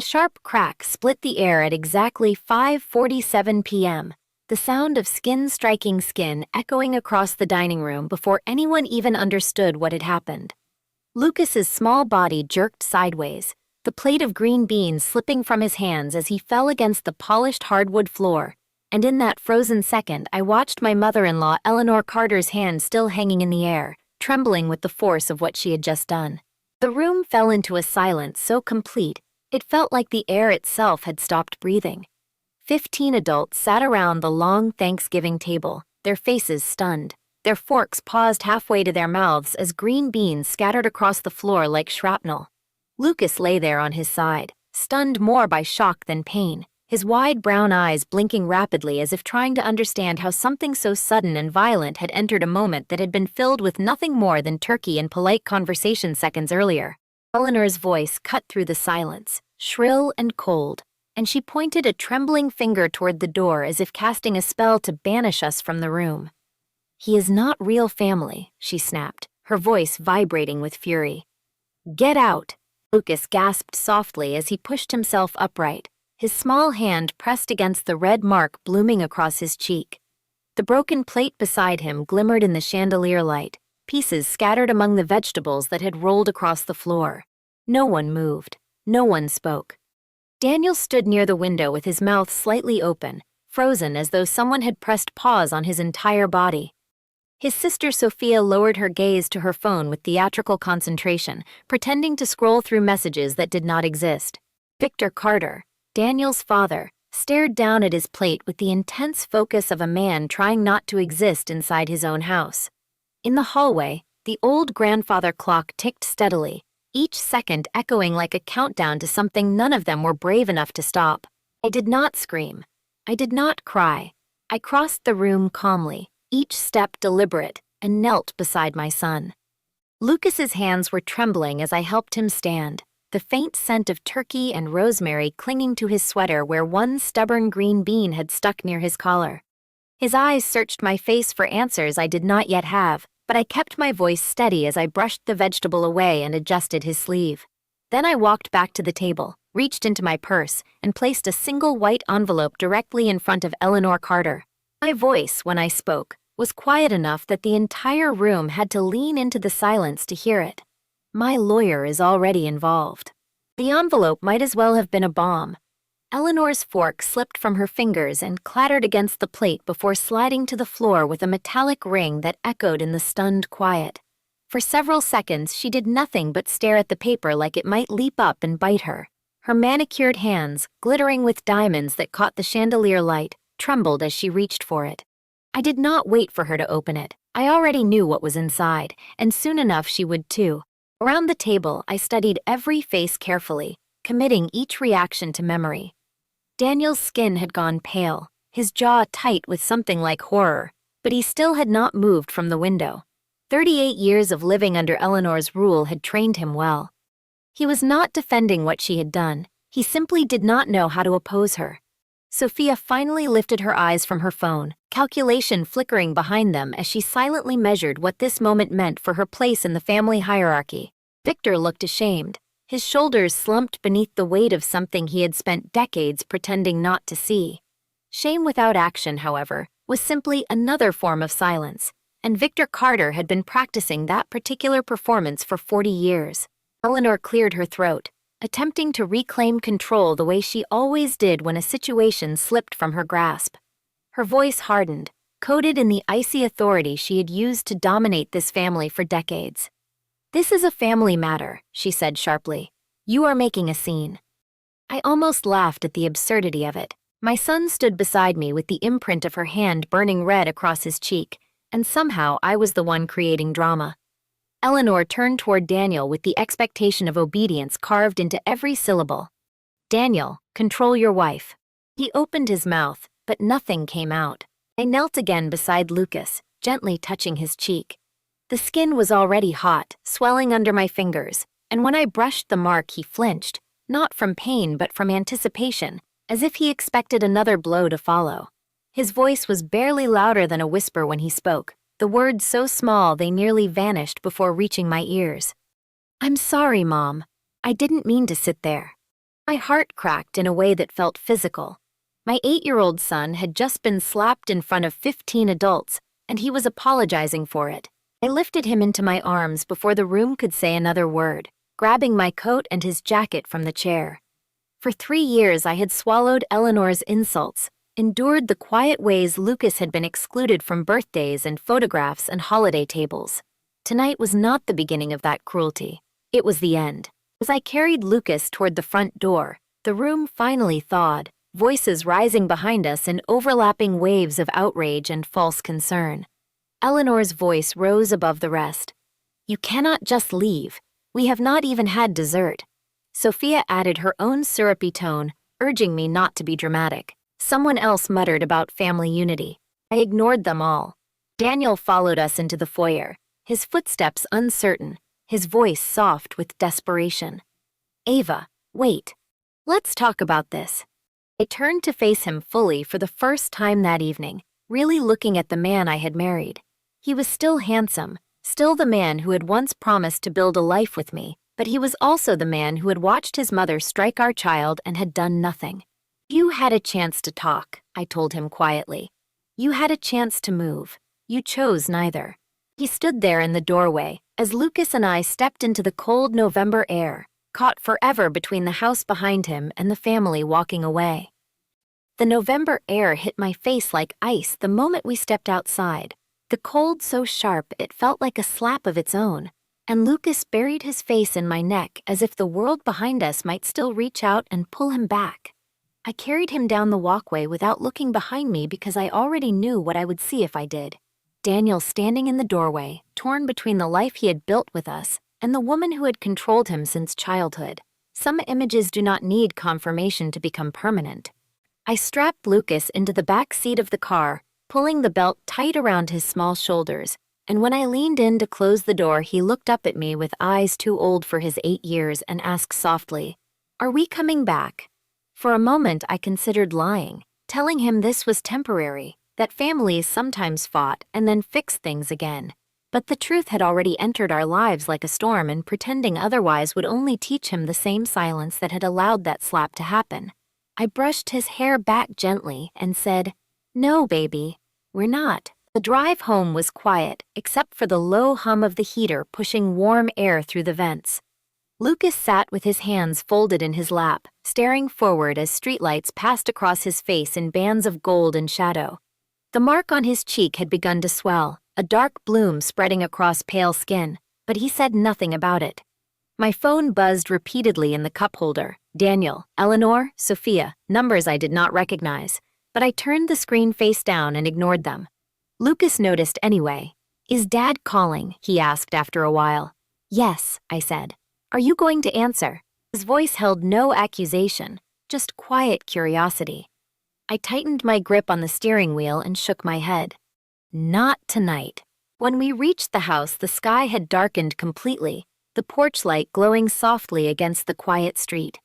A sharp crack split the air at exactly 5:47 p.m., the sound of skin striking skin echoing across the dining room before anyone even understood what had happened. Lucas's small body jerked sideways, the plate of green beans slipping from his hands as he fell against the polished hardwood floor, and in that frozen second I watched my mother-in-law Eleanor Carter's hand still hanging in the air, trembling with the force of what she had just done. The room fell into a silence so complete, it felt like the air itself had stopped breathing. 15 adults sat around the long Thanksgiving table, their faces stunned, their forks paused halfway to their mouths as green beans scattered across the floor like shrapnel. Lucas lay there on his side, stunned more by shock than pain, his wide brown eyes blinking rapidly as if trying to understand how something so sudden and violent had entered a moment that had been filled with nothing more than turkey and polite conversation seconds earlier. Eleanor's voice cut through the silence, shrill and cold, and she pointed a trembling finger toward the door as if casting a spell to banish us from the room. "He is not real family," she snapped, her voice vibrating with fury. "Get out!" Lucas gasped softly as he pushed himself upright, his small hand pressed against the red mark blooming across his cheek. The broken plate beside him glimmered in the chandelier light, pieces scattered among the vegetables that had rolled across the floor. No one moved. No one spoke. Daniel stood near the window with his mouth slightly open, frozen as though someone had pressed pause on his entire body. His sister Sophia lowered her gaze to her phone with theatrical concentration, pretending to scroll through messages that did not exist. Victor Carter, Daniel's father, stared down at his plate with the intense focus of a man trying not to exist inside his own house. In the hallway, the old grandfather clock ticked steadily, each second echoing like a countdown to something none of them were brave enough to stop. I did not scream. I did not cry. I crossed the room calmly, each step deliberate, and knelt beside my son. Lucas's hands were trembling as I helped him stand, the faint scent of turkey and rosemary clinging to his sweater where one stubborn green bean had stuck near his collar. His eyes searched my face for answers I did not yet have, but I kept my voice steady as I brushed the vegetable away and adjusted his sleeve. Then I walked back to the table, reached into my purse, and placed a single white envelope directly in front of Eleanor Carter. My voice, when I spoke, was quiet enough that the entire room had to lean into the silence to hear it. My lawyer is already involved. The envelope might as well have been a bomb. Eleanor's fork slipped from her fingers and clattered against the plate before sliding to the floor with a metallic ring that echoed in the stunned quiet. For several seconds, she did nothing but stare at the paper like it might leap up and bite her. Her manicured hands, glittering with diamonds that caught the chandelier light, trembled as she reached for it. I did not wait for her to open it. I already knew what was inside, and soon enough she would too. Around the table, I studied every face carefully, committing each reaction to memory. Daniel's skin had gone pale, his jaw tight with something like horror, but he still had not moved from the window. 38 years of living under Eleanor's rule had trained him well. He was not defending what she had done, he simply did not know how to oppose her. Sophia finally lifted her eyes from her phone, calculation flickering behind them as she silently measured what this moment meant for her place in the family hierarchy. Victor looked ashamed. His shoulders slumped beneath the weight of something he had spent decades pretending not to see. Shame without action, however, was simply another form of silence, and Victor Carter had been practicing that particular performance for 40 years. Eleanor cleared her throat, attempting to reclaim control the way she always did when a situation slipped from her grasp. Her voice hardened, coated in the icy authority she had used to dominate this family for decades. "This is a family matter," she said sharply. "You are making a scene." I almost laughed at the absurdity of it. My son stood beside me with the imprint of her hand burning red across his cheek, and somehow I was the one creating drama. Eleanor turned toward Daniel with the expectation of obedience carved into every syllable. "Daniel, control your wife." He opened his mouth, but nothing came out. I knelt again beside Lucas, gently touching his cheek. The skin was already hot, swelling under my fingers, and when I brushed the mark he flinched, not from pain but from anticipation, as if he expected another blow to follow. His voice was barely louder than a whisper when he spoke, the words so small they nearly vanished before reaching my ears. "I'm sorry, Mom. I didn't mean to sit there." My heart cracked in a way that felt physical. My 8-year-old son had just been slapped in front of 15 adults, and he was apologizing for it. I lifted him into my arms before the room could say another word, grabbing my coat and his jacket from the chair. For 3 years I had swallowed Eleanor's insults, endured the quiet ways Lucas had been excluded from birthdays and photographs and holiday tables. Tonight was not the beginning of that cruelty. It was the end. As I carried Lucas toward the front door, the room finally thawed, voices rising behind us in overlapping waves of outrage and false concern. Eleanor's voice rose above the rest. "You cannot just leave. We have not even had dessert." Sophia added her own syrupy tone, urging me not to be dramatic. Someone else muttered about family unity. I ignored them all. Daniel followed us into the foyer, his footsteps uncertain, his voice soft with desperation. "Ava, wait. Let's talk about this." I turned to face him fully for the first time that evening, really looking at the man I had married. He was still handsome, still the man who had once promised to build a life with me, but he was also the man who had watched his mother strike our child and had done nothing. "You had a chance to talk," I told him quietly. "You had a chance to move. You chose neither." He stood there in the doorway as Lucas and I stepped into the cold November air, caught forever between the house behind him and the family walking away. The November air hit my face like ice the moment we stepped outside, the cold so sharp it felt like a slap of its own, and Lucas buried his face in my neck as if the world behind us might still reach out and pull him back. I carried him down the walkway without looking behind me because I already knew what I would see if I did. Daniel standing in the doorway, torn between the life he had built with us and the woman who had controlled him since childhood. Some images do not need confirmation to become permanent. I strapped Lucas into the back seat of the car, pulling the belt tight around his small shoulders, and when I leaned in to close the door, he looked up at me with eyes too old for his 8 years and asked softly, "Are we coming back?" For a moment, I considered lying, telling him this was temporary, that families sometimes fought and then fixed things again. But the truth had already entered our lives like a storm, and pretending otherwise would only teach him the same silence that had allowed that slap to happen. I brushed his hair back gently and said, "No, baby, we're not." The drive home was quiet, except for the low hum of the heater pushing warm air through the vents. Lucas sat with his hands folded in his lap, staring forward as streetlights passed across his face in bands of gold and shadow. The mark on his cheek had begun to swell, a dark bloom spreading across pale skin, but he said nothing about it. My phone buzzed repeatedly in the cup holder. Daniel, Eleanor, Sophia, numbers I did not recognize, but I turned the screen face down and ignored them. Lucas noticed anyway. "Is Dad calling?" he asked after a while. "Yes," I said. "Are you going to answer?" His voice held no accusation, just quiet curiosity. I tightened my grip on the steering wheel and shook my head. Not tonight. When we reached the house, the sky had darkened completely, the porch light glowing softly against the quiet street.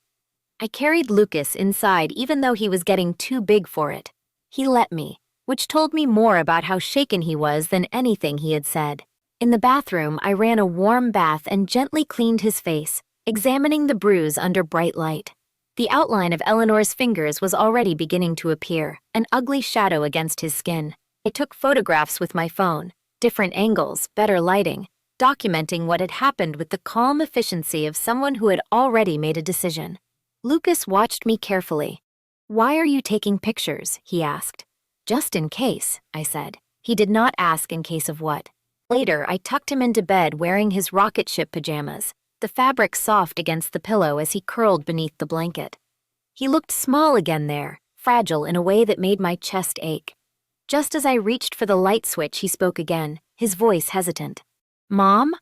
I carried Lucas inside even though he was getting too big for it. He let me, which told me more about how shaken he was than anything he had said. In the bathroom, I ran a warm bath and gently cleaned his face, examining the bruise under bright light. The outline of Eleanor's fingers was already beginning to appear, an ugly shadow against his skin. I took photographs with my phone, different angles, better lighting, documenting what had happened with the calm efficiency of someone who had already made a decision. Lucas watched me carefully. "Why are you taking pictures?" he asked. "Just in case," I said. He did not ask in case of what. Later, I tucked him into bed wearing his rocket ship pajamas, the fabric soft against the pillow as he curled beneath the blanket. He looked small again there, fragile in a way that made my chest ache. Just as I reached for the light switch, he spoke again, his voice hesitant. "Mom?"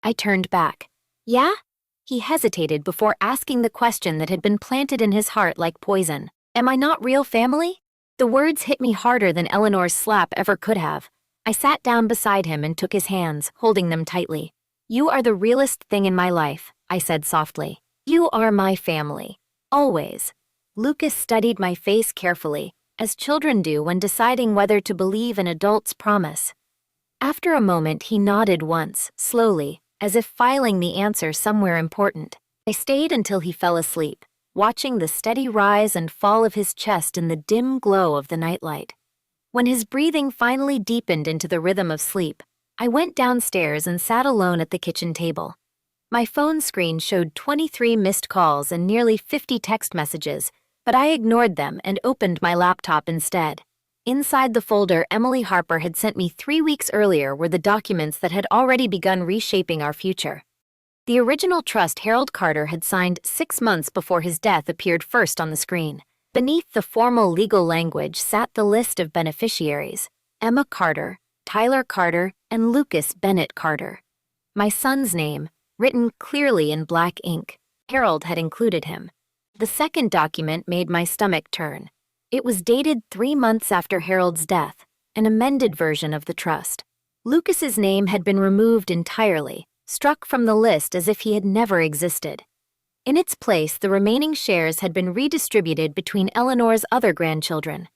I turned back. "Yeah?" He hesitated before asking the question that had been planted in his heart like poison. "Am I not real family?" The words hit me harder than Eleanor's slap ever could have. I sat down beside him and took his hands, holding them tightly. "You are the realest thing in my life," I said softly. "You are my family. Always." Lucas studied my face carefully, as children do when deciding whether to believe an adult's promise. After a moment, he nodded once, slowly, as if filing the answer somewhere important. I stayed until he fell asleep. watching the steady rise and fall of his chest in the dim glow of the nightlight. When his breathing finally deepened into the rhythm of sleep, I went downstairs and sat alone at the kitchen table. My phone screen showed 23 missed calls and nearly 50 text messages, but I ignored them and opened my laptop instead. Inside the folder Emily Harper had sent me 3 weeks earlier were the documents that had already begun reshaping our future. The original trust Harold Carter had signed 6 months before his death appeared first on the screen. Beneath the formal legal language sat the list of beneficiaries: Emma Carter, Tyler Carter, and Lucas Bennett Carter. My son's name, written clearly in black ink. Harold had included him. The second document made my stomach turn. It was dated 3 months after Harold's death, an amended version of the trust. Lucas's name had been removed entirely, struck from the list as if he had never existed. In its place, the remaining shares had been redistributed between Eleanor's other grandchildren.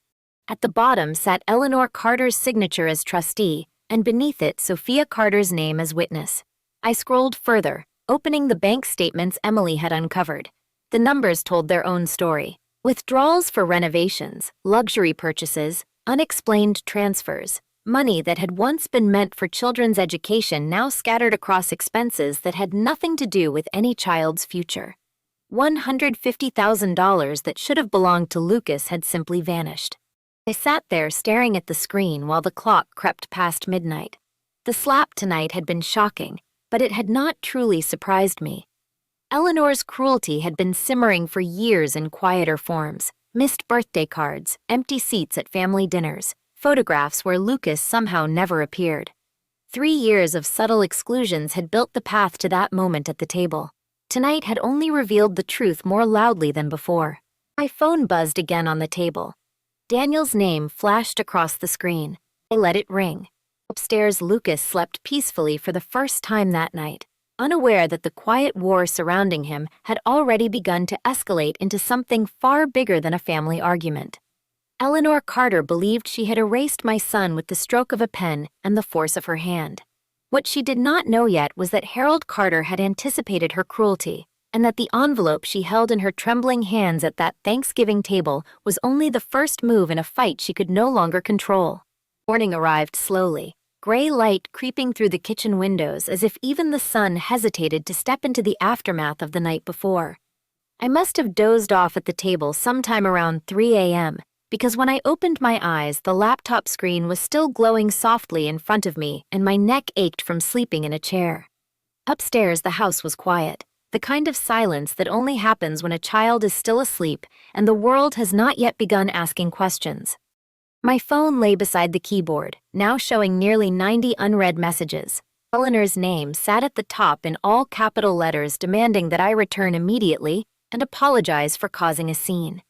At the bottom sat Eleanor Carter's signature as trustee, and beneath it Sophia Carter's name as witness. I scrolled further, opening the bank statements Emily had uncovered. The numbers told their own story. Withdrawals for renovations, luxury purchases, unexplained transfers, money that had once been meant for children's education now scattered across expenses that had nothing to do with any child's future. $150,000 that should have belonged to Lucas had simply vanished. I sat there staring at the screen while the clock crept past midnight. The slap tonight had been shocking, but it had not truly surprised me. Eleanor's cruelty had been simmering for years in quieter forms: missed birthday cards, empty seats at family dinners, photographs where Lucas somehow never appeared. 3 years of subtle exclusions had built the path to that moment at the table. Tonight had only revealed the truth more loudly than before. My phone buzzed again on the table. Daniel's name flashed across the screen. I let it ring. Upstairs, Lucas slept peacefully for the first time that night, unaware that the quiet war surrounding him had already begun to escalate into something far bigger than a family argument. Eleanor Carter believed she had erased my son with the stroke of a pen and the force of her hand. What she did not know yet was that Harold Carter had anticipated her cruelty, and that the envelope she held in her trembling hands at that Thanksgiving table was only the first move in a fight she could no longer control. Morning arrived slowly, gray light creeping through the kitchen windows as if even the sun hesitated to step into the aftermath of the night before. I must have dozed off at the table sometime around 3 a.m., because when I opened my eyes, the laptop screen was still glowing softly in front of me and my neck ached from sleeping in a chair. Upstairs, the house was quiet, the kind of silence that only happens when a child is still asleep and the world has not yet begun asking questions. My phone lay beside the keyboard, now showing nearly 90 unread messages. Eleanor's name sat at the top in all capital letters, demanding that I return immediately and apologize for causing a scene.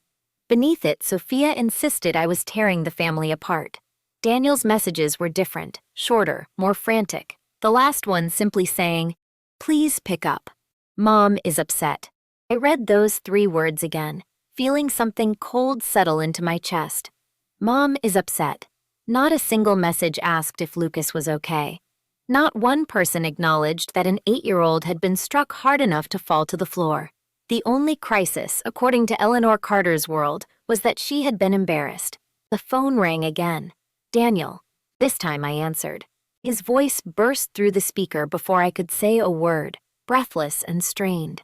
Beneath it, Sophia insisted I was tearing the family apart. Daniel's messages were different, shorter, more frantic. The last one simply saying, "Please pick up. Mom is upset." I read those 3 words again, feeling something cold settle into my chest. Mom is upset. Not a single message asked if Lucas was okay. Not one person acknowledged that an 8-year-old had been struck hard enough to fall to the floor. The only crisis, according to Eleanor Carter's world, was that she had been embarrassed. The phone rang again. Daniel. This time I answered. His voice burst through the speaker before I could say a word, breathless and strained.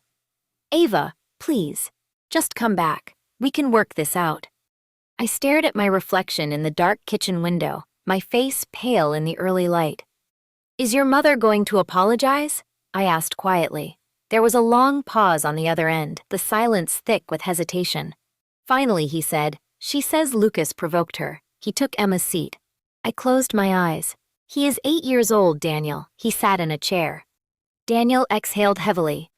"Ava, please. Just come back. We can work this out." I stared at my reflection in the dark kitchen window, my face pale in the early light. "Is your mother going to apologize?" I asked quietly. There was a long pause on the other end, the silence thick with hesitation. Finally, he said, "She says Lucas provoked her. He took Emma's seat." I closed my eyes. "He is 8 years old, Daniel." He sat in a chair. Daniel exhaled heavily.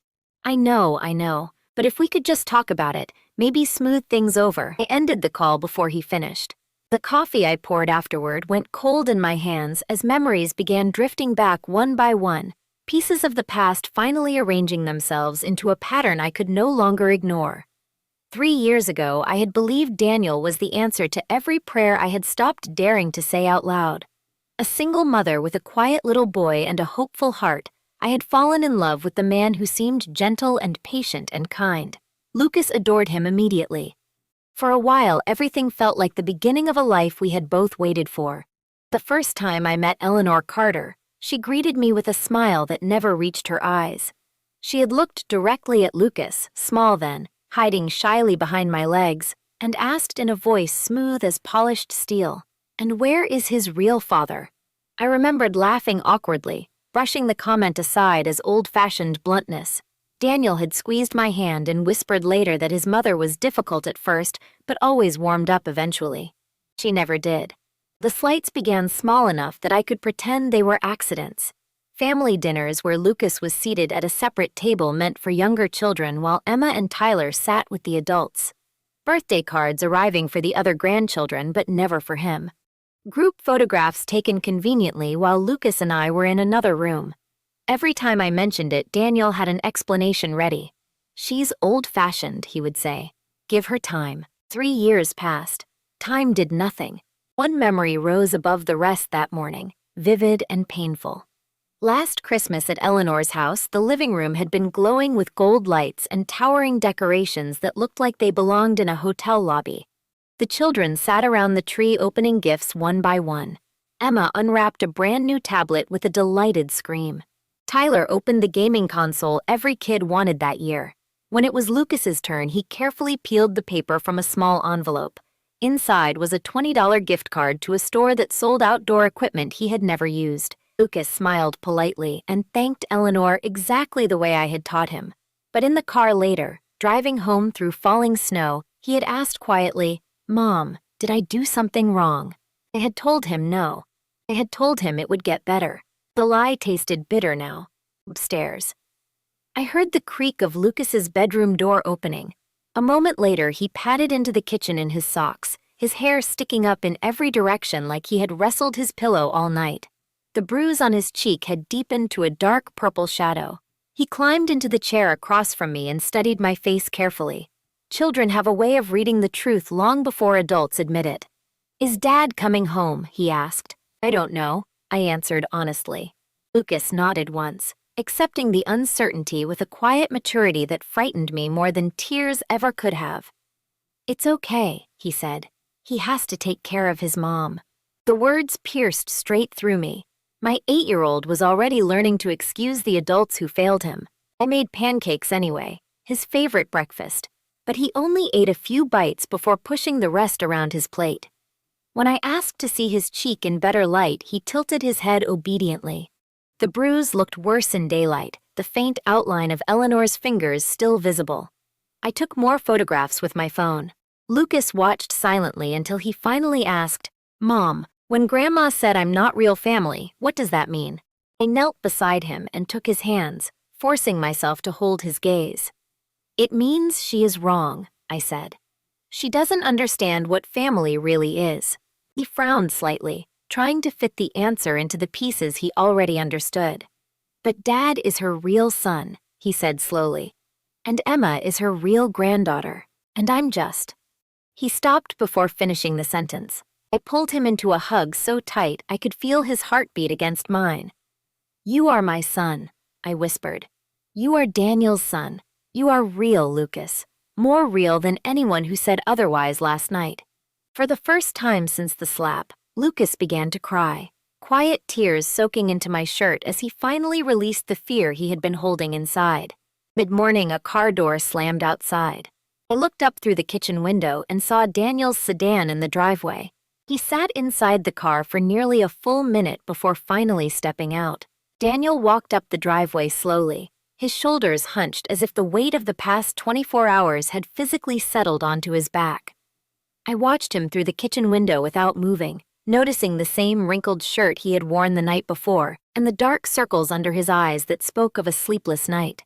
I know, but if we could just talk about it, maybe smooth things over." I ended the call before he finished. The coffee I poured afterward went cold in my hands as memories began drifting back one by one, pieces of the past finally arranging themselves into a pattern I could no longer ignore. 3 years ago, I had believed Daniel was the answer to every prayer I had stopped daring to say out loud. A single mother with a quiet little boy and a hopeful heart, I had fallen in love with the man who seemed gentle and patient and kind. Lucas adored him immediately. For a while, everything felt like the beginning of a life we had both waited for. The first time I met Eleanor Carter, she greeted me with a smile that never reached her eyes. She had looked directly at Lucas, small then, hiding shyly behind my legs, and asked in a voice smooth as polished steel, "And where is his real father?" I remembered laughing awkwardly, brushing the comment aside as old-fashioned bluntness. Daniel had squeezed my hand and whispered later that his mother was difficult at first, but always warmed up eventually. She never did. The slights began small enough that I could pretend they were accidents. Family dinners where Lucas was seated at a separate table meant for younger children while Emma and Tyler sat with the adults. Birthday cards arriving for the other grandchildren but never for him. Group photographs taken conveniently while Lucas and I were in another room. Every time I mentioned it, Daniel had an explanation ready. "She's old-fashioned," he would say. "Give her time." 3 years passed. Time did nothing. One memory rose above the rest that morning, vivid and painful. Last Christmas at Eleanor's house, the living room had been glowing with gold lights and towering decorations that looked like they belonged in a hotel lobby. The children sat around the tree opening gifts one by one. Emma unwrapped a brand new tablet with a delighted scream. Tyler opened the gaming console every kid wanted that year. When it was Lucas's turn, he carefully peeled the paper from a small envelope. Inside was a $20 gift card to a store that sold outdoor equipment he had never used. Lucas smiled politely and thanked Eleanor exactly the way I had taught him. But in the car later, driving home through falling snow, he had asked quietly, "Mom, did I do something wrong?" I had told him no. I had told him it would get better. The lie tasted bitter now. Upstairs, I heard the creak of Lucas's bedroom door opening. A moment later, he padded into the kitchen in his socks, his hair sticking up in every direction like he had wrestled his pillow all night. The bruise on his cheek had deepened to a dark purple shadow. He climbed into the chair across from me and studied my face carefully. Children have a way of reading the truth long before adults admit it. "Is Dad coming home?" he asked. "I don't know," I answered honestly. Lucas nodded once, accepting the uncertainty with a quiet maturity that frightened me more than tears ever could have. "It's okay," he said. "He has to take care of his mom." The words pierced straight through me. My 8-year-old was already learning to excuse the adults who failed him. I made pancakes anyway, his favorite breakfast, but he only ate a few bites before pushing the rest around his plate. When I asked to see his cheek in better light, he tilted his head obediently. The bruise looked worse in daylight, the faint outline of Eleanor's fingers still visible. I took more photographs with my phone. Lucas watched silently until he finally asked, "Mom, when Grandma said I'm not real family, what does that mean?" I knelt beside him and took his hands, forcing myself to hold his gaze. "It means she is wrong," I said. "She doesn't understand what family really is." He frowned slightly, trying to fit the answer into the pieces he already understood. "But Dad is her real son," he said slowly. "And Emma is her real granddaughter. And I'm just—" He stopped before finishing the sentence. I pulled him into a hug so tight I could feel his heartbeat against mine. "You are my son," I whispered. "You are Daniel's son. You are real, Lucas. More real than anyone who said otherwise last night." For the first time since the slap, Lucas began to cry, quiet tears soaking into my shirt as he finally released the fear he had been holding inside. Mid-morning, a car door slammed outside. I looked up through the kitchen window and saw Daniel's sedan in the driveway. He sat inside the car for nearly a full minute before finally stepping out. Daniel walked up the driveway slowly, his shoulders hunched as if the weight of the past 24 hours had physically settled onto his back. I watched him through the kitchen window without moving, noticing the same wrinkled shirt he had worn the night before and the dark circles under his eyes that spoke of a sleepless night.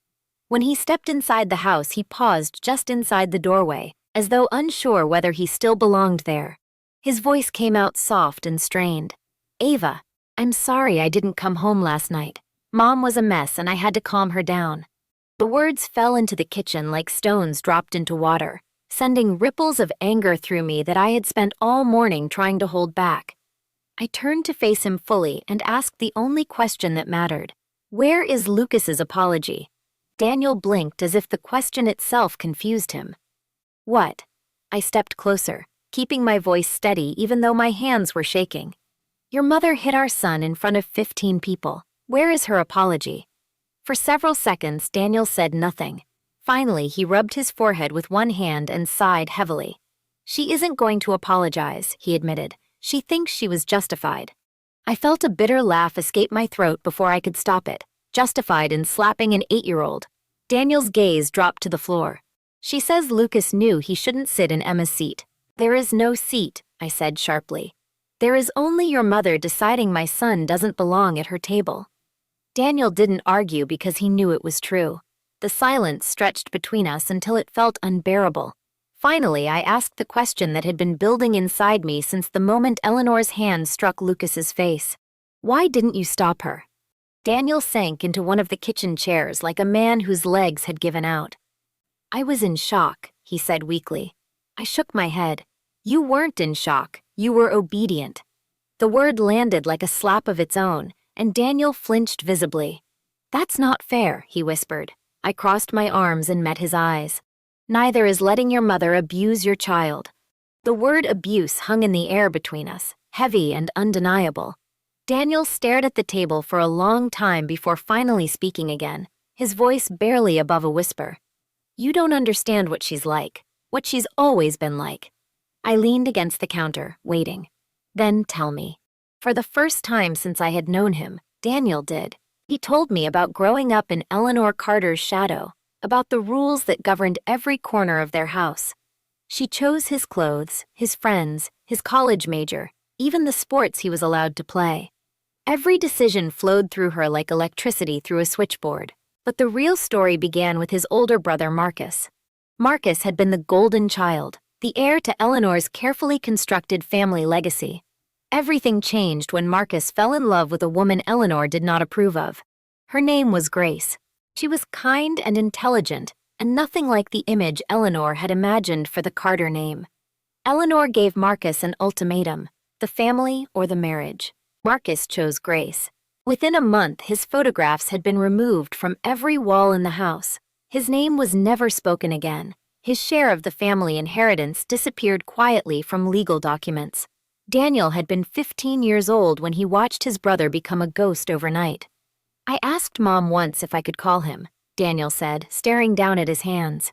When he stepped inside the house, he paused just inside the doorway, as though unsure whether he still belonged there. His voice came out soft and strained. "Ava, I'm sorry I didn't come home last night. Mom was a mess and I had to calm her down." The words fell into the kitchen like stones dropped into water, sending ripples of anger through me that I had spent all morning trying to hold back. I turned to face him fully and asked the only question that mattered. "Where is Lucas's apology?" Daniel blinked as if the question itself confused him. What? I stepped closer, keeping my voice steady even though my hands were shaking. Your mother hit our son in front of 15 people. Where is her apology? For several seconds, Daniel said nothing. Finally, he rubbed his forehead with one hand and sighed heavily. She isn't going to apologize, he admitted. She thinks she was justified. I felt a bitter laugh escape my throat before I could stop it. Justified in slapping an 8-year-old. Daniel's gaze dropped to the floor. She says Lucas knew he shouldn't sit in Emma's seat. There is no seat, I said sharply. There is only your mother deciding my son doesn't belong at her table. Daniel didn't argue because he knew it was true. The silence stretched between us until it felt unbearable. Finally, I asked the question that had been building inside me since the moment Eleanor's hand struck Lucas's face. Why didn't you stop her? Daniel sank into one of the kitchen chairs like a man whose legs had given out. I was in shock, he said weakly. I shook my head. You weren't in shock. You were obedient. The word landed like a slap of its own, and Daniel flinched visibly. That's not fair, he whispered. I crossed my arms and met his eyes. Neither is letting your mother abuse your child. The word abuse hung in the air between us, heavy and undeniable. Daniel stared at the table for a long time before finally speaking again, his voice barely above a whisper. You don't understand what she's like, what she's always been like. I leaned against the counter, waiting. Then tell me. For the first time since I had known him, Daniel did. He told me about growing up in Eleanor Carter's shadow, about the rules that governed every corner of their house. She chose his clothes, his friends, his college major, even the sports he was allowed to play. Every decision flowed through her like electricity through a switchboard. But the real story began with his older brother Marcus. Marcus had been the golden child, the heir to Eleanor's carefully constructed family legacy. Everything changed when Marcus fell in love with a woman Eleanor did not approve of. Her name was Grace. She was kind and intelligent, and nothing like the image Eleanor had imagined for the Carter name. Eleanor gave Marcus an ultimatum: the family or the marriage. Marcus chose Grace. Within a month, his photographs had been removed from every wall in the house. His name was never spoken again. His share of the family inheritance disappeared quietly from legal documents. Daniel had been 15 years old when he watched his brother become a ghost overnight. I asked Mom once if I could call him, Daniel said, staring down at his hands.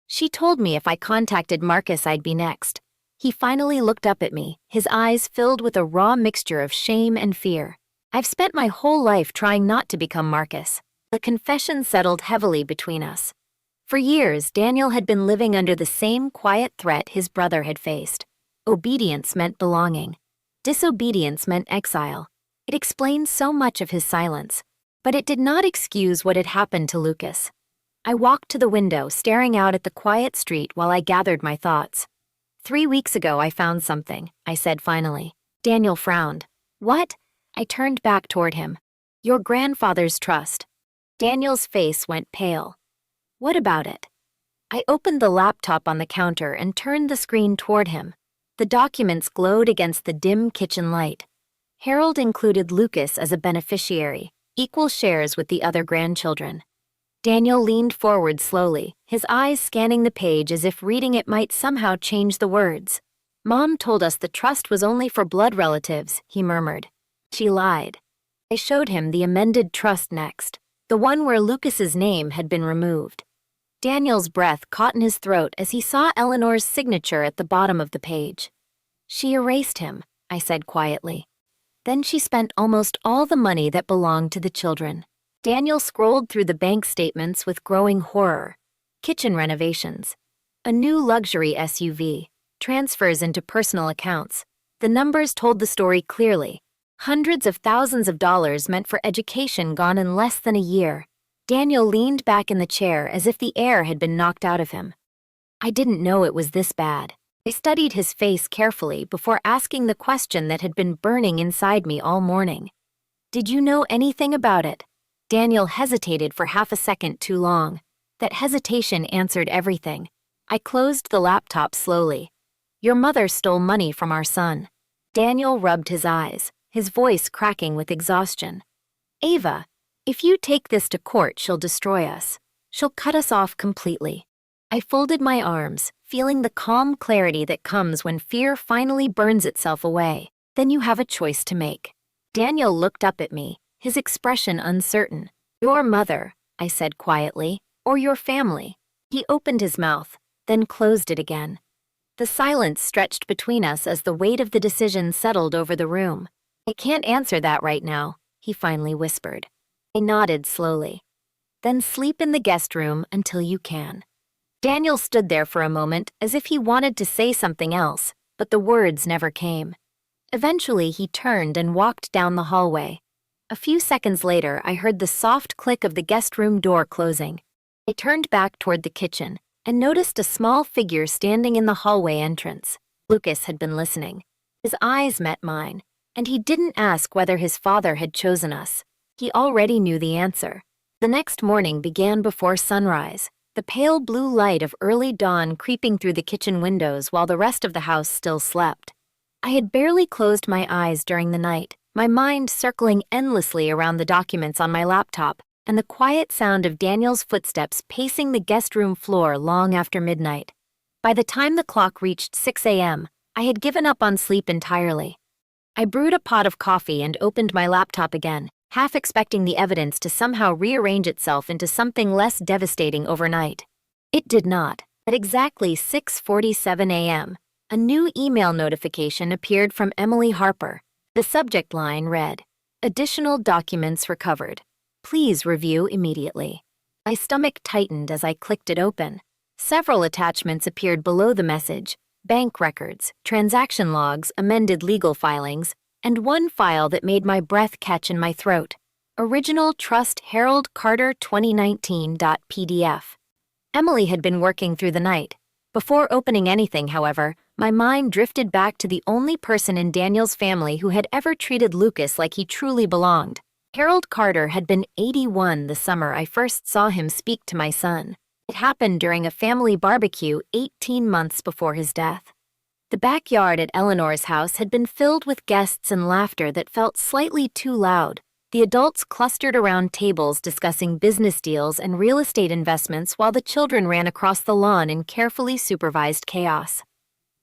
She told me if I contacted Marcus I'd be next. He finally looked up at me, his eyes filled with a raw mixture of shame and fear. I've spent my whole life trying not to become Marcus. The confession settled heavily between us. For years, Daniel had been living under the same quiet threat his brother had faced. Obedience meant belonging. Disobedience meant exile. It explained so much of his silence. But it did not excuse what had happened to Lucas. I walked to the window, staring out at the quiet street while I gathered my thoughts. 3 weeks ago I found something, I said finally. Daniel frowned. What? I turned back toward him. Your grandfather's trust. Daniel's face went pale. What about it? I opened the laptop on the counter and turned the screen toward him. The documents glowed against the dim kitchen light. Harold included Lucas as a beneficiary, equal shares with the other grandchildren. Daniel leaned forward slowly, his eyes scanning the page as if reading it might somehow change the words. Mom told us the trust was only for blood relatives, he murmured. She lied. I showed him the amended trust next, the one where Lucas's name had been removed. Daniel's breath caught in his throat as he saw Eleanor's signature at the bottom of the page. She erased him, I said quietly. Then she spent almost all the money that belonged to the children. Daniel scrolled through the bank statements with growing horror. Kitchen renovations. A new luxury SUV. Transfers into personal accounts. The numbers told the story clearly. Hundreds of thousands of dollars meant for education gone in less than a year. Daniel leaned back in the chair as if the air had been knocked out of him. I didn't know it was this bad. I studied his face carefully before asking the question that had been burning inside me all morning. Did you know anything about it? Daniel hesitated for half a second too long. That hesitation answered everything. I closed the laptop slowly. Your mother stole money from our son. Daniel rubbed his eyes, his voice cracking with exhaustion. Ava, if you take this to court, she'll destroy us. She'll cut us off completely. I folded my arms, feeling the calm clarity that comes when fear finally burns itself away. Then you have a choice to make. Daniel looked up at me, his expression uncertain. Your mother, I said quietly, or your family. He opened his mouth, then closed it again. The silence stretched between us as the weight of the decision settled over the room. I can't answer that right now, he finally whispered. I nodded slowly. Then sleep in the guest room until you can. Daniel stood there for a moment as if he wanted to say something else, but the words never came. Eventually, he turned and walked down the hallway. A few seconds later, I heard the soft click of the guest room door closing. I turned back toward the kitchen and noticed a small figure standing in the hallway entrance. Lucas had been listening. His eyes met mine, and he didn't ask whether his father had chosen us. He already knew the answer. The next morning began before sunrise, the pale blue light of early dawn creeping through the kitchen windows while the rest of the house still slept. I had barely closed my eyes during the night, my mind circling endlessly around the documents on my laptop and the quiet sound of Daniel's footsteps pacing the guest room floor long after midnight. By the time the clock reached 6 a.m., I had given up on sleep entirely. I brewed a pot of coffee and opened my laptop again, half expecting the evidence to somehow rearrange itself into something less devastating overnight. It did not. At exactly 6:47 a.m., a new email notification appeared from Emily Harper. The subject line read, "Additional documents recovered. Please review immediately." My stomach tightened as I clicked it open. Several attachments appeared below the message: bank records, transaction logs, amended legal filings, and one file that made my breath catch in my throat. Original Trust Harold Carter 2019.pdf. Emily had been working through the night. Before opening anything, however, my mind drifted back to the only person in Daniel's family who had ever treated Lucas like he truly belonged. Harold Carter had been 81 the summer I first saw him speak to my son. It happened during a family barbecue 18 months before his death. The backyard at Eleanor's house had been filled with guests and laughter that felt slightly too loud. The adults clustered around tables discussing business deals and real estate investments while the children ran across the lawn in carefully supervised chaos.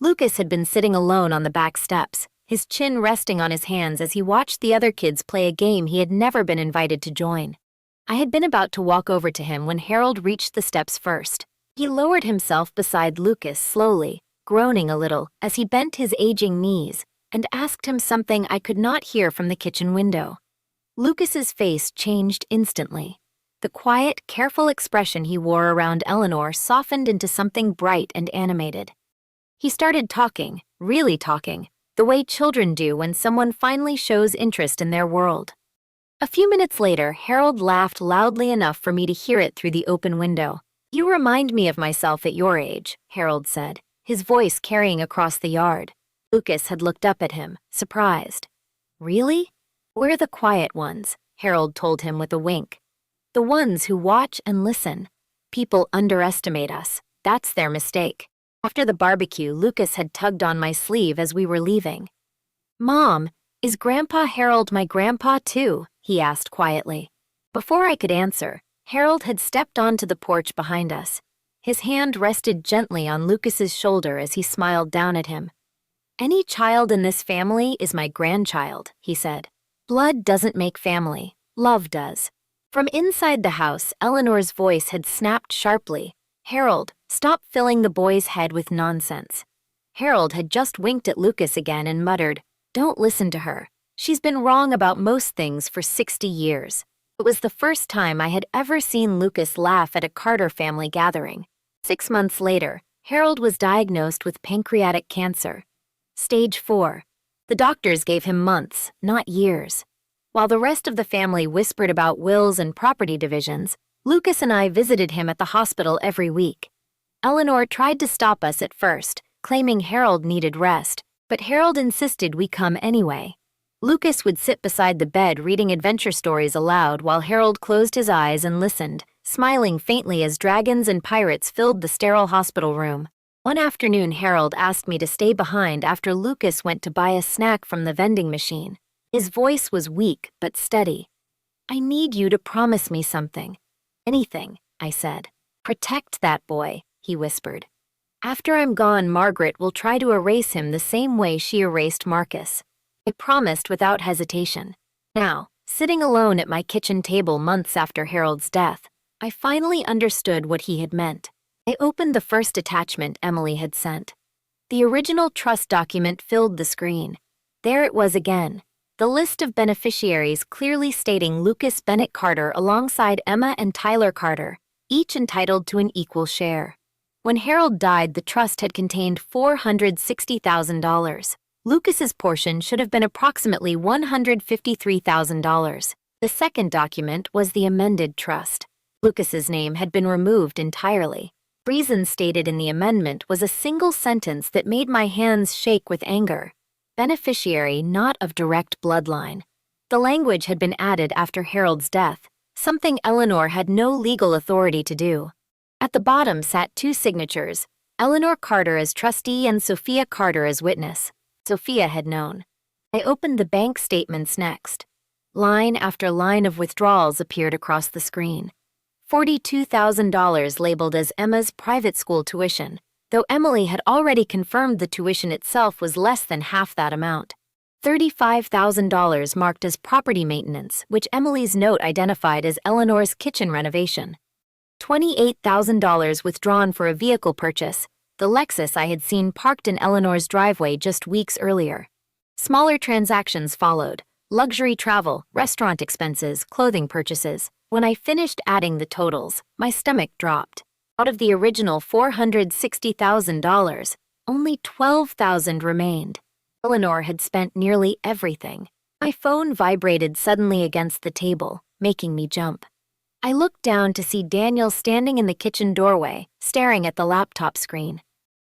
Lucas had been sitting alone on the back steps, his chin resting on his hands as he watched the other kids play a game he had never been invited to join. I had been about to walk over to him when Harold reached the steps first. He lowered himself beside Lucas slowly, groaning a little as he bent his aging knees, and asked him something I could not hear from the kitchen window. Lucas's face changed instantly. The quiet, careful expression he wore around Eleanor softened into something bright and animated. He started talking, really talking, the way children do when someone finally shows interest in their world. A few minutes later, Harold laughed loudly enough for me to hear it through the open window. "You remind me of myself at your age," Harold said, his voice carrying across the yard. Lucas had looked up at him, surprised. "Really?" "We're the quiet ones," Harold told him with a wink. "The ones who watch and listen. People underestimate us. That's their mistake." After the barbecue, Lucas had tugged on my sleeve as we were leaving. "Mom, is Grandpa Harold my grandpa too?" he asked quietly. Before I could answer, Harold had stepped onto the porch behind us. His hand rested gently on Lucas's shoulder as he smiled down at him. "Any child in this family is my grandchild," he said. "Blood doesn't make family. Love does." From inside the house, Eleanor's voice had snapped sharply. "Harold, stop filling the boy's head with nonsense." Harold had just winked at Lucas again and muttered, "Don't listen to her. She's been wrong about most things for 60 years. It was the first time I had ever seen Lucas laugh at a Carter family gathering. 6 months later, Harold was diagnosed with pancreatic cancer. Stage 4. The doctors gave him months, not years. While the rest of the family whispered about wills and property divisions, Lucas and I visited him at the hospital every week. Eleanor tried to stop us at first, claiming Harold needed rest, but Harold insisted we come anyway. Lucas would sit beside the bed reading adventure stories aloud while Harold closed his eyes and listened, smiling faintly as dragons and pirates filled the sterile hospital room. One afternoon, Harold asked me to stay behind after Lucas went to buy a snack from the vending machine. His voice was weak but steady. "I need you to promise me something. Anything. I said. Protect that boy, he whispered. After I'm gone, Margaret will try to erase him the same way she erased Marcus. I promised without hesitation. Now, sitting alone at my kitchen table months after Harold's death, I finally understood what he had meant. I opened the first attachment Emily had sent. The original trust document filled the screen. There it was again, the list of beneficiaries clearly stating Lucas Bennett Carter alongside Emma and Tyler Carter, each entitled to an equal share. When Harold died, the trust had contained $460,000. Lucas's portion should have been approximately $153,000. The second document was the amended trust. Lucas's name had been removed entirely. Reason stated in the amendment was a single sentence that made my hands shake with anger. Beneficiary not of direct bloodline. The language had been added after Harold's death, something Eleanor had no legal authority to do. At the bottom sat two signatures, Eleanor Carter as trustee and Sophia Carter as witness. Sophia had known. I opened the bank statements next. Line after line of withdrawals appeared across the screen. $42,000 labeled as Emma's private school tuition, though Emily had already confirmed the tuition itself was less than half that amount. $35,000 marked as property maintenance, which Emily's note identified as Eleanor's kitchen renovation. $28,000 withdrawn for a vehicle purchase, the Lexus I had seen parked in Eleanor's driveway just weeks earlier. Smaller transactions followed: luxury travel, restaurant expenses, clothing purchases. When I finished adding the totals, my stomach dropped. Out of the original $460,000, only $12,000 remained. Eleanor had spent nearly everything. My phone vibrated suddenly against the table, making me jump. I looked down to see Daniel standing in the kitchen doorway, staring at the laptop screen.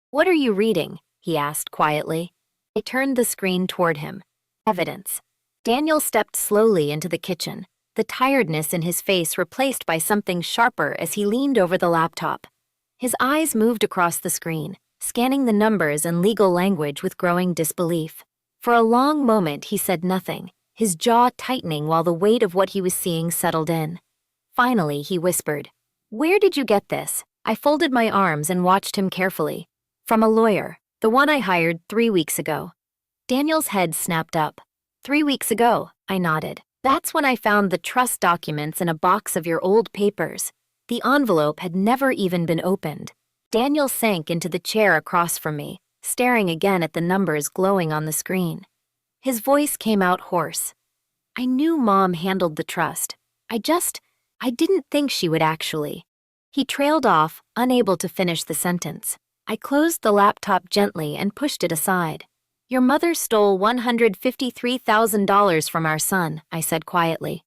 "What are you reading?" he asked quietly. I turned the screen toward him. Evidence. Daniel stepped slowly into the kitchen, the tiredness in his face replaced by something sharper as he leaned over the laptop. His eyes moved across the screen, scanning the numbers and legal language with growing disbelief. For a long moment he said nothing, his jaw tightening while the weight of what he was seeing settled in. Finally, he whispered, "Where did you get this?" I folded my arms and watched him carefully. "From a lawyer, the one I hired 3 weeks ago." Daniel's head snapped up. 3 weeks ago, I nodded. "That's when I found the trust documents in a box of your old papers." The envelope had never even been opened. Daniel sank into the chair across from me, staring again at the numbers glowing on the screen. His voice came out hoarse. "I knew Mom handled the trust. I didn't think she would actually." He trailed off, unable to finish the sentence. I closed the laptop gently and pushed it aside. "Your mother stole $153,000 from our son," I said quietly.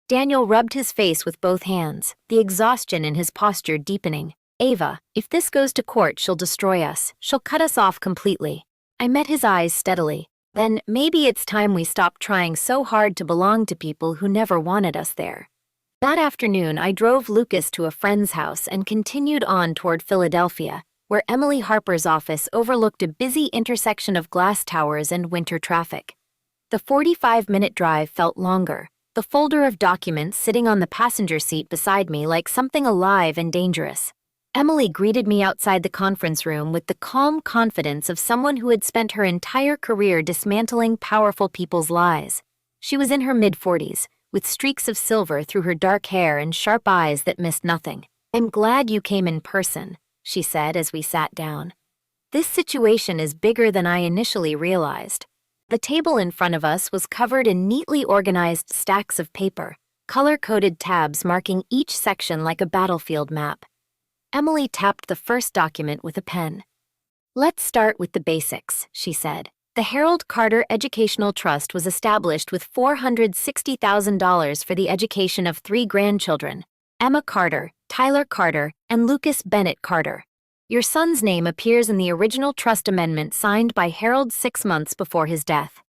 Daniel rubbed his face with both hands, the exhaustion in his posture deepening. "Ava, if this goes to court, she'll destroy us. She'll cut us off completely." I met his eyes steadily. "Then maybe it's time we stopped trying so hard to belong to people who never wanted us there." That afternoon, I drove Lucas to a friend's house and continued on toward Philadelphia, where Emily Harper's office overlooked a busy intersection of glass towers and winter traffic. The 45-minute drive felt longer, the folder of documents sitting on the passenger seat beside me like something alive and dangerous. Emily greeted me outside the conference room with the calm confidence of someone who had spent her entire career dismantling powerful people's lies. She was in her mid-40s, with streaks of silver through her dark hair and sharp eyes that missed nothing. "I'm glad you came in person," she said as we sat down. "This situation is bigger than I initially realized." The table in front of us was covered in neatly organized stacks of paper, color-coded tabs marking each section like a battlefield map. Emily tapped the first document with a pen. "Let's start with the basics," she said. The Harold Carter Educational Trust was established with $460,000 for the education of 3 grandchildren, Emma Carter, Tyler Carter, and Lucas Bennett Carter. Your son's name appears in the original trust amendment signed by Harold 6 months before his death.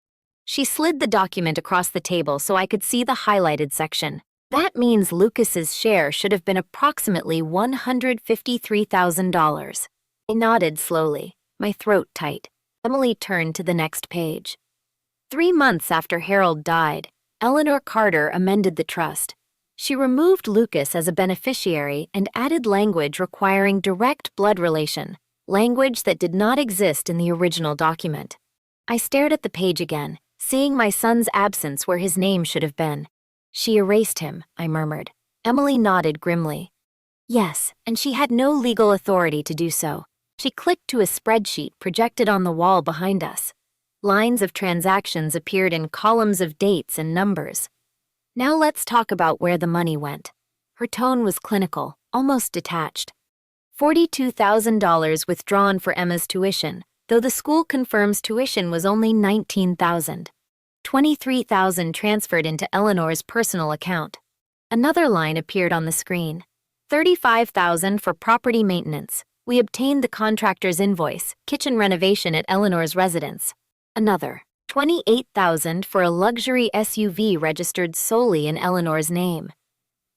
She slid the document across the table so I could see the highlighted section. That means Lucas's share should have been approximately $153,000. I nodded slowly, my throat tight. Emily turned to the next page. 3 months after Harold died, Eleanor Carter amended the trust. She removed Lucas as a beneficiary and added language requiring direct blood relation, language that did not exist in the original document. I stared at the page again, seeing my son's absence where his name should have been. She erased him, I murmured. Emily nodded grimly. Yes, and she had no legal authority to do so. She clicked to a spreadsheet projected on the wall behind us. Lines of transactions appeared in columns of dates and numbers. Now let's talk about where the money went. Her tone was clinical, almost detached. $42,000 withdrawn for Emma's tuition, though the school confirms tuition was only $19,000. $23,000 transferred into Eleanor's personal account. Another line appeared on the screen. $35,000 for property maintenance. We obtained the contractor's invoice, kitchen renovation at Eleanor's residence. Another. $28,000 for a luxury SUV registered solely in Eleanor's name.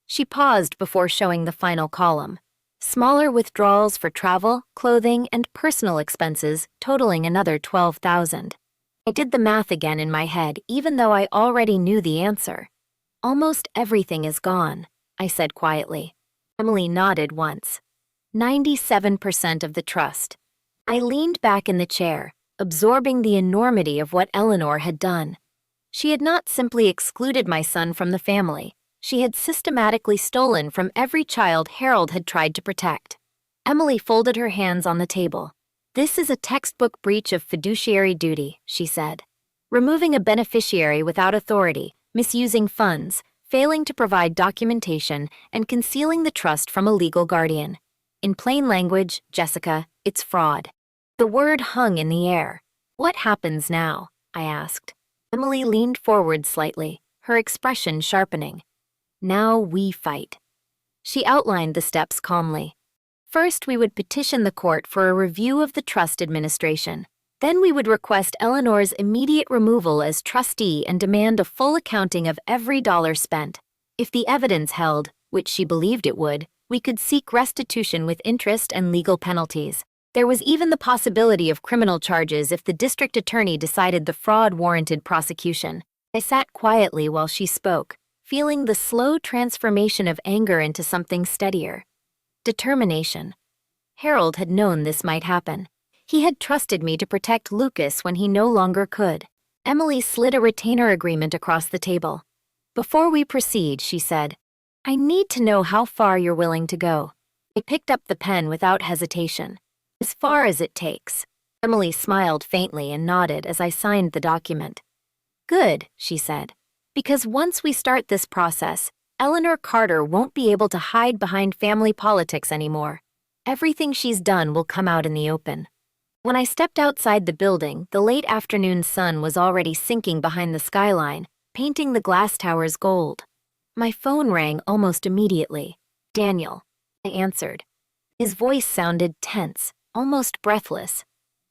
She paused before showing the final column. Smaller withdrawals for travel, clothing, and personal expenses totaling another $12,000. I did the math again in my head, even though I already knew the answer. Almost everything is gone, I said quietly. Emily nodded once. 97% of the trust. I leaned back in the chair, absorbing the enormity of what Eleanor had done. She had not simply excluded my son from the family. She had systematically stolen from every child Harold had tried to protect. Emily folded her hands on the table. This is a textbook breach of fiduciary duty, she said. Removing a beneficiary without authority, misusing funds, failing to provide documentation, and concealing the trust from a legal guardian. In plain language, Jessica, it's fraud. The word hung in the air. What happens now? I asked. Emily leaned forward slightly, her expression sharpening. Now we fight. She outlined the steps calmly. First, we would petition the court for a review of the trust administration. Then we would request Eleanor's immediate removal as trustee and demand a full accounting of every dollar spent. If the evidence held, which she believed it would, we could seek restitution with interest and legal penalties. There was even the possibility of criminal charges if the district attorney decided the fraud warranted prosecution. I sat quietly while she spoke, feeling the slow transformation of anger into something steadier. Determination. Harold had known this might happen. He had trusted me to protect Lucas when he no longer could. Emily slid a retainer agreement across the table. Before we proceed, she said, I need to know how far you're willing to go. I picked up the pen without hesitation. As far as it takes. Emily smiled faintly and nodded as I signed the document. Good, she said. Because once we start this process, Eleanor Carter won't be able to hide behind family politics anymore. Everything she's done will come out in the open. When I stepped outside the building, the late afternoon sun was already sinking behind the skyline, painting the glass towers gold. My phone rang almost immediately. Daniel, I answered. His voice sounded tense, almost breathless.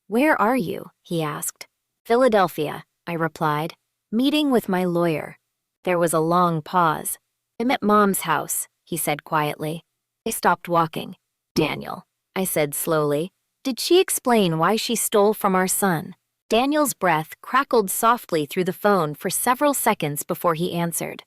Where are you? He asked. Philadelphia, I replied. Meeting with my lawyer. There was a long pause. I'm at Mom's house, he said quietly. I stopped walking. Daniel, I said slowly. Did she explain why she stole from our son? Daniel's breath crackled softly through the phone for several seconds before he answered.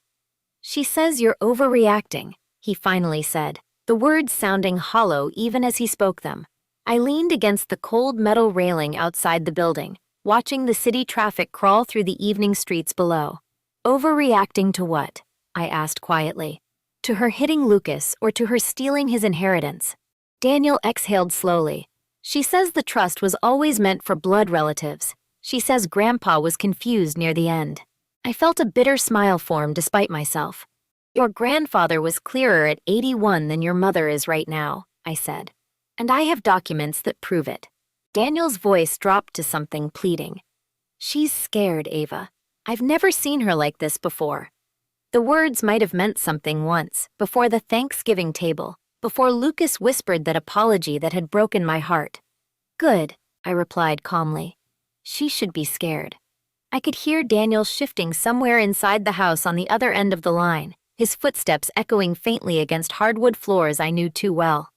She says you're overreacting, he finally said, the words sounding hollow even as he spoke them. I leaned against the cold metal railing outside the building, watching the city traffic crawl through the evening streets below. Overreacting to what? I asked quietly. To her hitting Lucas or to her stealing his inheritance? Daniel exhaled slowly. She says the trust was always meant for blood relatives. She says Grandpa was confused near the end. I felt a bitter smile form despite myself. Your grandfather was clearer at 81 than your mother is right now, I said. And I have documents that prove it. Daniel's voice dropped to something pleading. She's scared, Ava. I've never seen her like this before. The words might have meant something once, before the Thanksgiving table, before Lucas whispered that apology that had broken my heart. Good, I replied calmly. She should be scared. I could hear Daniel shifting somewhere inside the house on the other end of the line, his footsteps echoing faintly against hardwood floors I knew too well.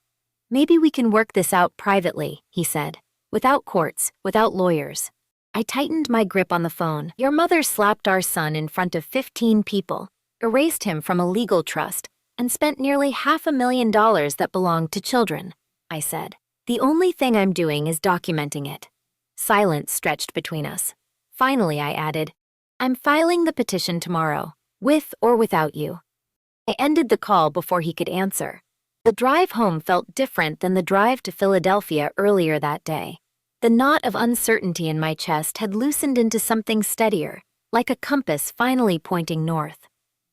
Maybe we can work this out privately, he said, without courts, without lawyers. I tightened my grip on the phone. Your mother slapped our son in front of 15 people. erased him from a legal trust, and spent nearly $500,000 that belonged to children, I said. The only thing I'm doing is documenting it. Silence stretched between us. Finally, I added, I'm filing the petition tomorrow, with or without you. I ended the call before he could answer. The drive home felt different than the drive to Philadelphia earlier that day. The knot of uncertainty in my chest had loosened into something steadier, like a compass finally pointing north.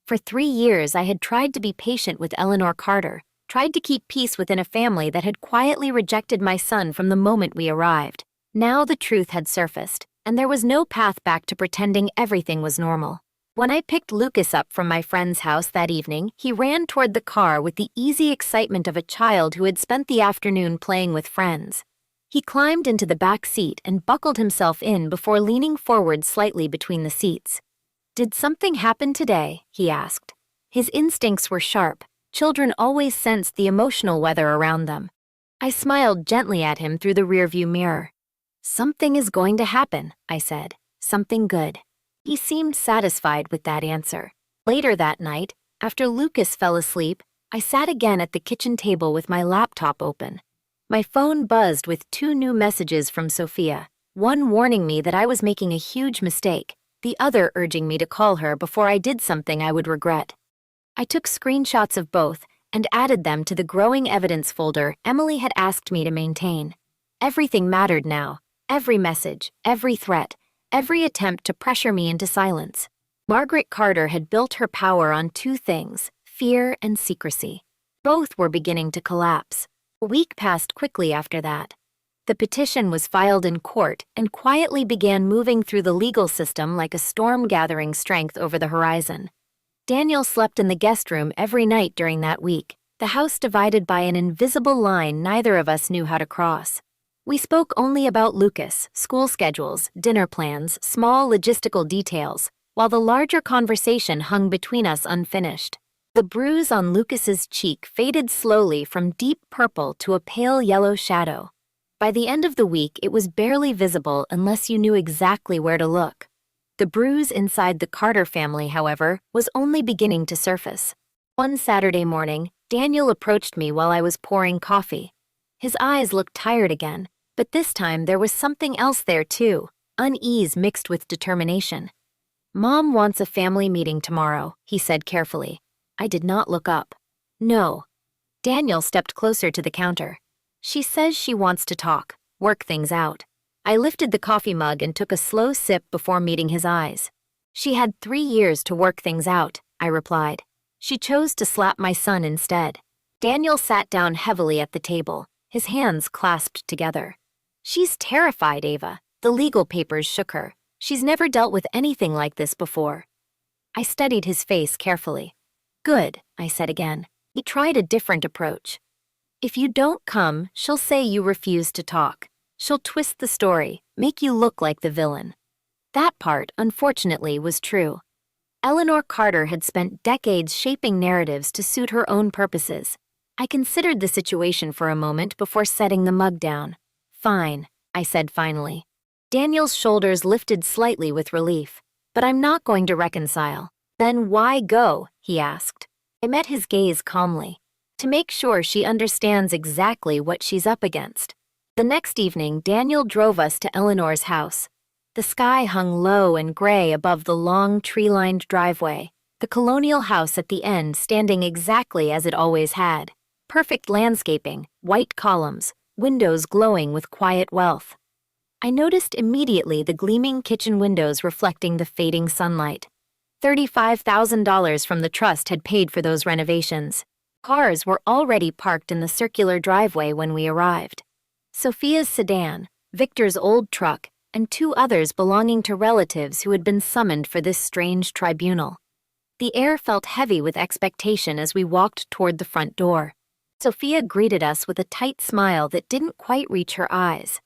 For 3 years, I had tried to be patient with Eleanor Carter, tried to keep peace within a family that had quietly rejected my son from the moment we arrived. Now the truth had surfaced, and there was no path back to pretending everything was normal. When I picked Lucas up from my friend's house that evening, he ran toward the car with the easy excitement of a child who had spent the afternoon playing with friends. He climbed into the back seat and buckled himself in before leaning forward slightly between the seats. Did something happen today? He asked. His instincts were sharp. Children always sensed the emotional weather around them. I smiled gently at him through the rearview mirror. Something is going to happen, I said. Something good. He seemed satisfied with that answer. Later that night, after Lucas fell asleep, I sat again at the kitchen table with my laptop open. My phone buzzed with 2 new messages from Sophia, one warning me that I was making a huge mistake, the other urging me to call her before I did something I would regret. I took screenshots of both and added them to the growing evidence folder Emily had asked me to maintain. Everything mattered now, every message, every threat, every attempt to pressure me into silence. Margaret Carter had built her power on 2 things, fear and secrecy. Both were beginning to collapse. A week passed quickly after that. The petition was filed in court and quietly began moving through the legal system like a storm gathering strength over the horizon. Daniel slept in the guest room every night during that week, the house divided by an invisible line neither of us knew how to cross. We spoke only about Lucas, school schedules, dinner plans, small logistical details, while the larger conversation hung between us unfinished. The bruise on Lucas's cheek faded slowly from deep purple to a pale yellow shadow. By the end of the week, it was barely visible unless you knew exactly where to look. The bruise inside the Carter family, however, was only beginning to surface. One Saturday morning, Daniel approached me while I was pouring coffee. His eyes looked tired again, but this time there was something else there too, unease mixed with determination. Mom wants a family meeting tomorrow, he said carefully. I did not look up. No. Daniel stepped closer to the counter. She says she wants to talk, work things out. I lifted the coffee mug and took a slow sip before meeting his eyes. She had 3 years to work things out, I replied. She chose to slap my son instead. Daniel sat down heavily at the table, his hands clasped together. She's terrified, Ava. The legal papers shook her. She's never dealt with anything like this before. I studied his face carefully. Good, I said again. He tried a different approach. If you don't come, she'll say you refuse to talk. She'll twist the story, make you look like the villain. That part, unfortunately, was true. Eleanor Carter had spent decades shaping narratives to suit her own purposes. I considered the situation for a moment before setting the mug down. Fine, I said finally. Daniel's shoulders lifted slightly with relief. But I'm not going to reconcile. Then why go? He asked. I met his gaze calmly. To make sure she understands exactly what she's up against. The next evening, Daniel drove us to Eleanor's house. The sky hung low and gray above the long tree-lined driveway, the colonial house at the end standing exactly as it always had. Perfect landscaping, white columns, windows glowing with quiet wealth. I noticed immediately the gleaming kitchen windows reflecting the fading sunlight. $35,000 from the trust had paid for those renovations. Cars were already parked in the circular driveway when we arrived. Sophia's sedan, Victor's old truck, and 2 others belonging to relatives who had been summoned for this strange tribunal. The air felt heavy with expectation as we walked toward the front door. Sophia greeted us with a tight smile that didn't quite reach her eyes.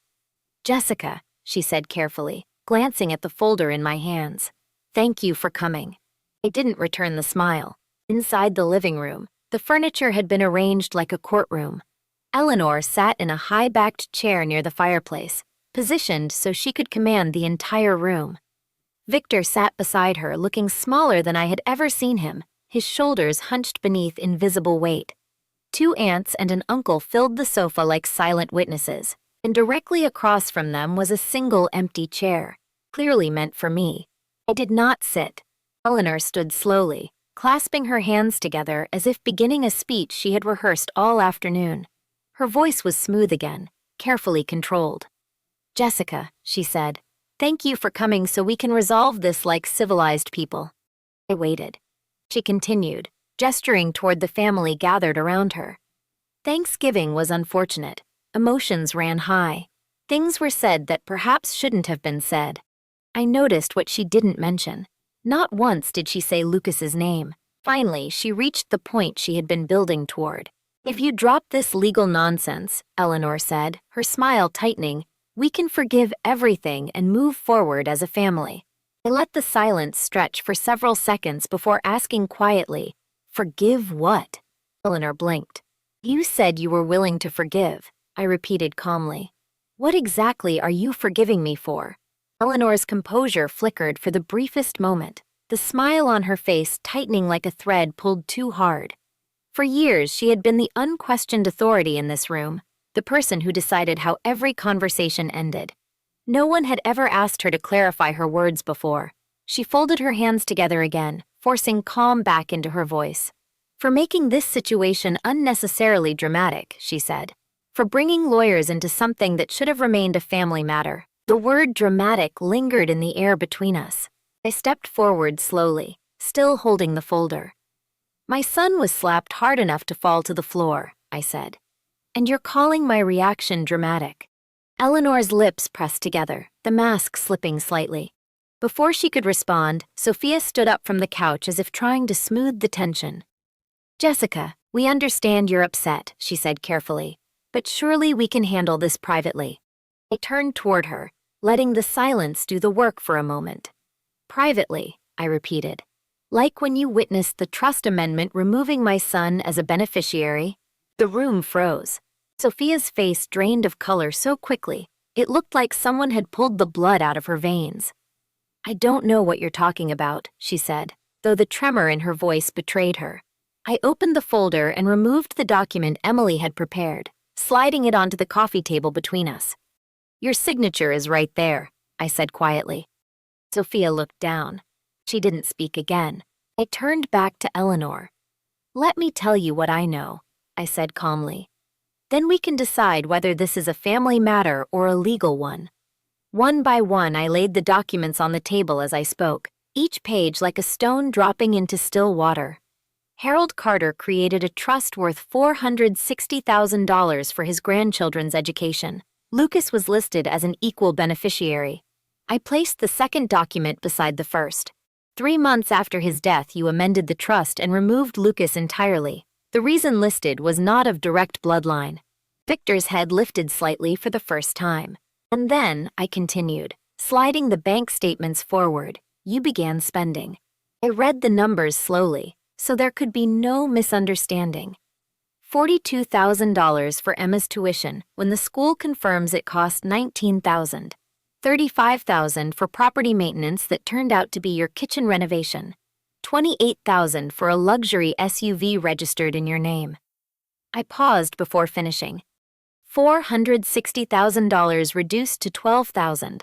Jessica, she said carefully, glancing at the folder in my hands. Thank you for coming. I didn't return the smile. Inside the living room, the furniture had been arranged like a courtroom. Eleanor sat in a high-backed chair near the fireplace, positioned so she could command the entire room. Victor sat beside her, looking smaller than I had ever seen him, his shoulders hunched beneath invisible weight. Two aunts and an uncle filled the sofa like silent witnesses, and directly across from them was a single empty chair, clearly meant for me. I did not sit. Eleanor stood slowly, clasping her hands together as if beginning a speech she had rehearsed all afternoon. Her voice was smooth again, carefully controlled. "Jessica," she said, "thank you for coming so we can resolve this like civilized people." I waited. She continued, gesturing toward the family gathered around her. Thanksgiving was unfortunate. Emotions ran high. Things were said that perhaps shouldn't have been said. I noticed what she didn't mention. Not once did she say Lucas's name. Finally, she reached the point she had been building toward. "If you drop this legal nonsense," Eleanor said, her smile tightening, "we can forgive everything and move forward as a family." I let the silence stretch for several seconds before asking quietly, "Forgive what?" Eleanor blinked. "You said you were willing to forgive," I repeated calmly. "What exactly are you forgiving me for?" Eleanor's composure flickered for the briefest moment, the smile on her face tightening like a thread pulled too hard. For years, she had been the unquestioned authority in this room, the person who decided how every conversation ended. No one had ever asked her to clarify her words before. She folded her hands together again, forcing calm back into her voice. "For making this situation unnecessarily dramatic," she said. "For bringing lawyers into something that should have remained a family matter." The word dramatic lingered in the air between us. I stepped forward slowly, still holding the folder. "My son was slapped hard enough to fall to the floor," I said. "And you're calling my reaction dramatic." Eleanor's lips pressed together, the mask slipping slightly. Before she could respond, Sophia stood up from the couch as if trying to smooth the tension. "Jessica, we understand you're upset," she said carefully, "but surely we can handle this privately." I turned toward her, letting the silence do the work for a moment. "Privately," I repeated. "Like when you witnessed the trust amendment removing my son as a beneficiary?" The room froze. Sophia's face drained of color so quickly, it looked like someone had pulled the blood out of her veins. "I don't know what you're talking about," she said, though the tremor in her voice betrayed her. I opened the folder and removed the document Emily had prepared, sliding it onto the coffee table between us. "Your signature is right there," I said quietly. Sophia looked down. She didn't speak again. I turned back to Eleanor. "Let me tell you what I know," I said calmly. "Then we can decide whether this is a family matter or a legal one." One by one, I laid the documents on the table as I spoke, each page like a stone dropping into still water. Harold Carter created a trust worth $460,000 for his grandchildren's education. Lucas was listed as an equal beneficiary. I placed the second document beside the first. 3 months after his death, you amended the trust and removed Lucas entirely. The reason listed was not of direct bloodline. Victor's head lifted slightly for the first time. And then, I continued, sliding the bank statements forward, you began spending. I read the numbers slowly, so there could be no misunderstanding. $42,000 for Emma's tuition when the school confirms it cost $19,000. $35,000 for property maintenance that turned out to be your kitchen renovation. $28,000 for a luxury SUV registered in your name. I paused before finishing. $460,000 reduced to $12,000.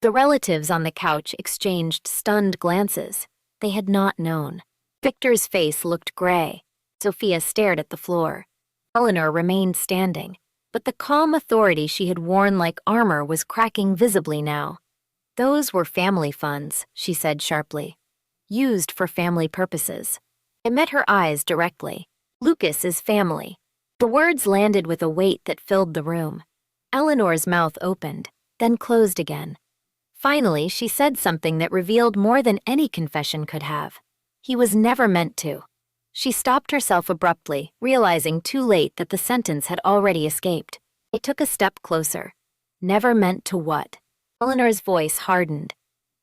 The relatives on the couch exchanged stunned glances. They had not known. Victor's face looked gray. Sophia stared at the floor. Eleanor remained standing, but the calm authority she had worn like armor was cracking visibly now. "Those were family funds," she said sharply. "Used for family purposes." I met her eyes directly. "Lucas is family." The words landed with a weight that filled the room. Eleanor's mouth opened, then closed again. Finally, she said something that revealed more than any confession could have. "He was never meant to." She stopped herself abruptly, realizing too late that the sentence had already escaped. I took a step closer. "Never meant to what?" Eleanor's voice hardened.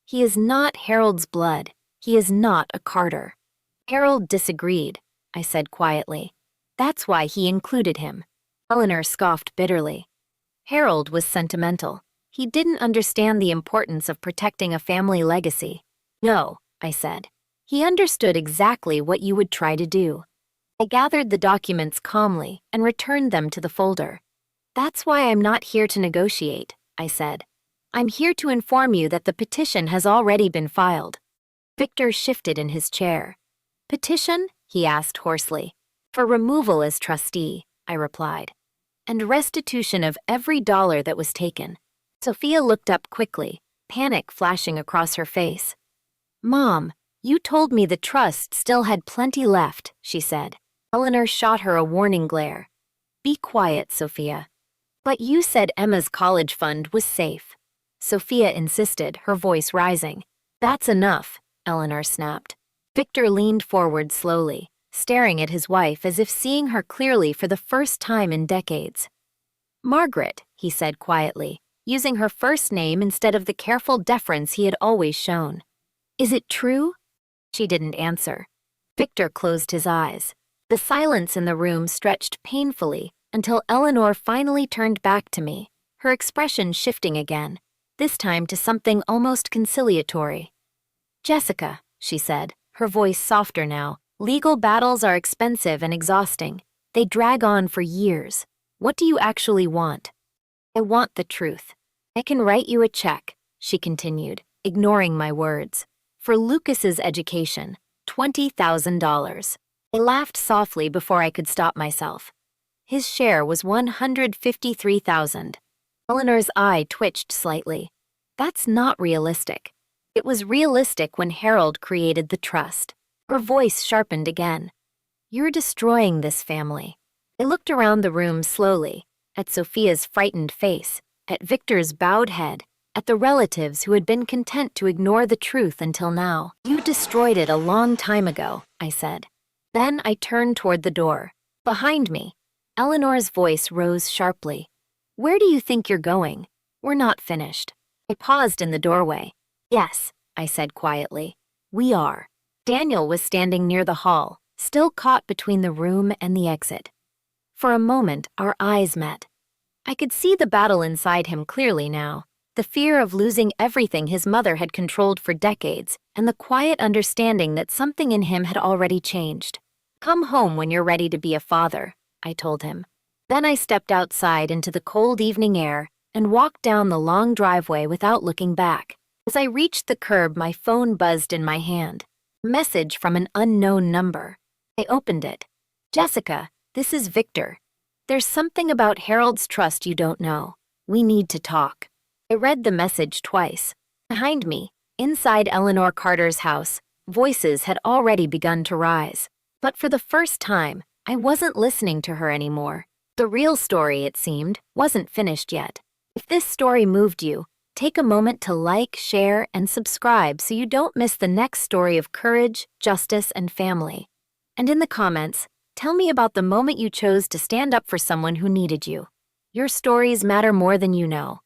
"He is not Harold's blood. He is not a Carter." Harold disagreed, I said quietly. "That's why he included him." Eleanor scoffed bitterly. Harold was sentimental. He didn't understand the importance of protecting a family legacy. "No," I said. He understood exactly what you would try to do. I gathered the documents calmly and returned them to the folder. That's why I'm not here to negotiate, I said. I'm here to inform you that the petition has already been filed. Victor shifted in his chair. Petition? He asked hoarsely. For removal as trustee, I replied. And restitution of every dollar that was taken. Sophia looked up quickly, panic flashing across her face. Mom, you told me the trust still had plenty left, she said. Eleanor shot her a warning glare. Be quiet, Sophia. But you said Emma's college fund was safe. Sophia insisted, her voice rising. That's enough, Eleanor snapped. Victor leaned forward slowly, staring at his wife as if seeing her clearly for the first time in decades. Margaret, he said quietly, using her first name instead of the careful deference he had always shown. Is it true? She didn't answer. Victor closed his eyes. The silence in the room stretched painfully until Eleanor finally turned back to me, her expression shifting again, this time to something almost conciliatory. Jessica, she said, her voice softer now, legal battles are expensive and exhausting. They drag on for years. What do you actually want? I want the truth. I can write you a check, she continued, ignoring my words. For Lucas's education, $20,000. I laughed softly before I could stop myself. His share was $153,000. Eleanor's eye twitched slightly. That's not realistic. It was realistic when Harold created the trust. Her voice sharpened again. You're destroying this family. I looked around the room slowly, at Sophia's frightened face, at Victor's bowed head, at the relatives who had been content to ignore the truth until now. You destroyed it a long time ago, I said. Then I turned toward the door. Behind me, Eleanor's voice rose sharply. Where do you think you're going? We're not finished. I paused in the doorway. Yes, I said quietly. We are. Daniel was standing near the hall, still caught between the room and the exit. For a moment, our eyes met. I could see the battle inside him clearly now, the fear of losing everything his mother had controlled for decades, and the quiet understanding that something in him had already changed. Come home when you're ready to be a father, I told him. Then I stepped outside into the cold evening air and walked down the long driveway without looking back. As I reached the curb, my phone buzzed in my hand. A message from an unknown number. I opened it. Jessica, this is Victor. There's something about Harold's trust you don't know. We need to talk. I read the message twice. Behind me, inside Eleanor Carter's house, voices had already begun to rise. But for the first time, I wasn't listening to her anymore. The real story, it seemed, wasn't finished yet. If this story moved you, take a moment to like, share, and subscribe so you don't miss the next story of courage, justice, and family. And in the comments, tell me about the moment you chose to stand up for someone who needed you. Your stories matter more than you know.